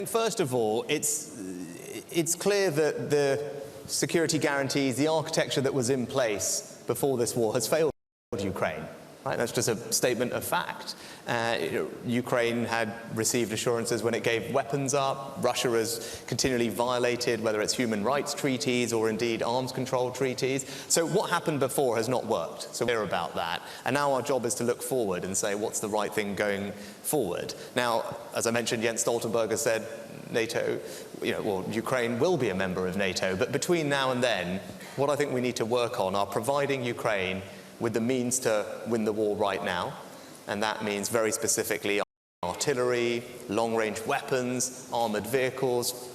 First of all, it's clear that the security guarantees, the architecture that was in place before this war has failed Ukraine. Right? That's just a statement of fact. Ukraine had received assurances when it gave weapons up. Russia has continually violated, whether it's human rights treaties or indeed arms control treaties. So what happened before has not worked. So we're clear about that. And now our job is to look forward and say, what's the right thing going forward? Now, as I mentioned, Jens Stoltenberg has said NATO, Ukraine will be a member of NATO. But between now and then, what I think we need to work on are providing Ukraine with the means to win the war right now, and that means very specifically artillery, long-range weapons, armoured vehicles,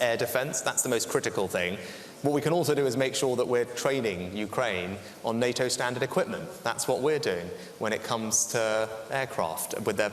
air defence. That's the most critical thing. What we can also do is make sure that we're training Ukraine on NATO standard equipment. That's what we're doing when it comes to aircraft with their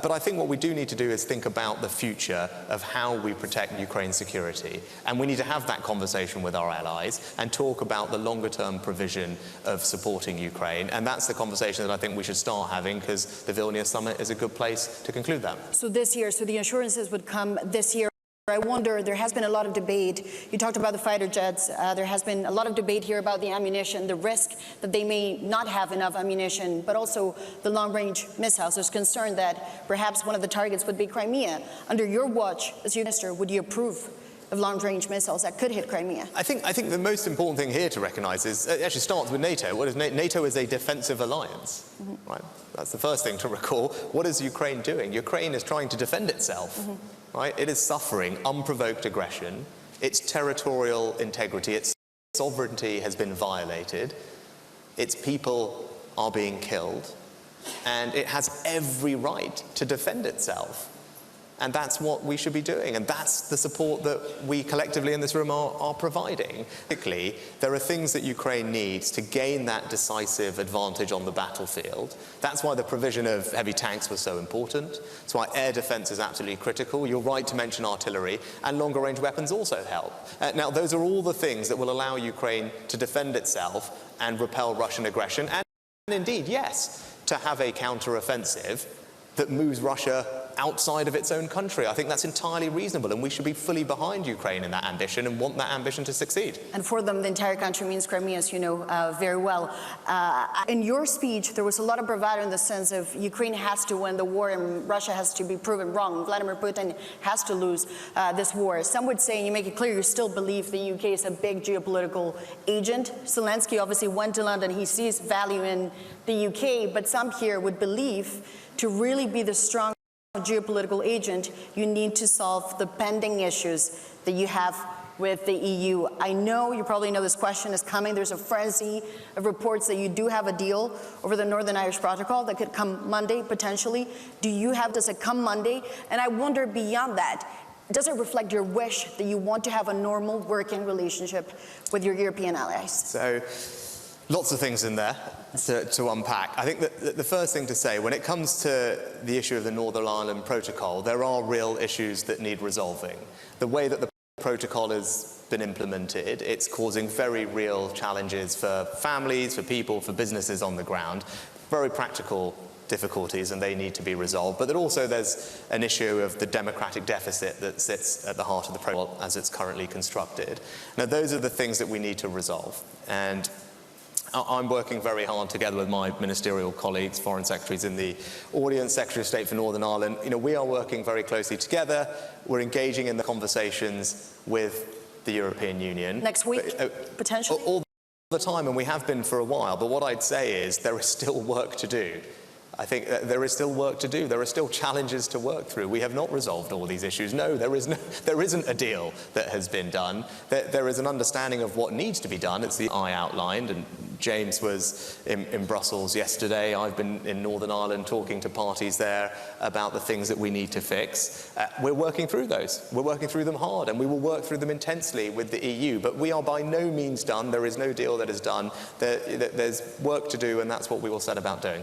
but I think what we do need to do is think about the future of how we protect Ukraine's security. And we need to have that conversation with our allies and talk about the longer-term provision of supporting Ukraine. And that's the conversation that I think we should start having, because the Vilnius summit is a good place to conclude that. So this year, so the assurances would come this year. I wonder, there has been a lot of debate. You talked about the fighter jets. There has been a lot of debate here about the ammunition, the risk that they may not have enough ammunition, but also the long-range missiles. There's concern that perhaps one of the targets would be Crimea. Under your watch, as minister, would you approve of long-range missiles that could hit Crimea? I think the most important thing here to recognise is, it actually starts with NATO. What is NATO is a defensive alliance, right? That's the first thing to recall. What is Ukraine doing? Ukraine is trying to defend itself. Right? It is suffering unprovoked aggression. Its territorial integrity, its sovereignty has been violated. Its people are being killed. And it has every right to defend itself. And that's what we should be doing. And that's the support that we collectively in this room are providing. Particularly, there are things that Ukraine needs to gain that decisive advantage on the battlefield. That's why the provision of heavy tanks was so important. That's why air defense is absolutely critical. You're right to mention artillery, and longer range weapons also help. Now, those are all the things that will allow Ukraine to defend itself and repel Russian aggression. And indeed, yes, to have a counter-offensive that moves Russia outside of its own country. I think that's entirely reasonable, and we should be fully behind Ukraine in that ambition and want that ambition to succeed. And for them, the entire country means Crimea, as you know very well. In your speech, there was a lot of bravado in the sense of Ukraine has to win the war and Russia has to be proven wrong. Vladimir Putin has to lose this war. Some would say, and you make it clear, you still believe the UK is a big geopolitical agent. Zelensky obviously went to London. He sees value in the UK, but some here would believe to really be the strong geopolitical agent, you need to solve the pending issues that you have with the EU. I know you probably know this question is coming. There's a frenzy of reports that you do have a deal over the Northern Irish Protocol that could come Monday, potentially. Does it come Monday? And I wonder, beyond that, does it reflect your wish that you want to have a normal working relationship with your European allies? So, lots of things in there to unpack. I think that the first thing to say, when it comes to the issue of the Northern Ireland Protocol, there are real issues that need resolving. The way that the protocol has been implemented, it's causing very real challenges for families, for people, for businesses on the ground. Very practical difficulties, and they need to be resolved. But also there's an issue of the democratic deficit that sits at the heart of the protocol as it's currently constructed. Now, those are the things that we need to resolve. And I'm working very hard together with my ministerial colleagues, foreign secretaries in the audience, Secretary of State for Northern Ireland. We are working very closely together. We're engaging in the conversations with the European Union. Next week, potentially? All the time, and we have been for a while. But what I'd say is there is still work to do. I think there is still work to do. There are still challenges to work through. We have not resolved all these issues. No, there isn't a deal that has been done. There is an understanding of what needs to be done. It's the I outlined, and James was in Brussels yesterday. I've been in Northern Ireland talking to parties there about the things that we need to fix. We're working through those. We're working through them hard, and we will work through them intensely with the EU. But we are by no means done. There is no deal that is done. There's work to do, and that's what we will set about doing.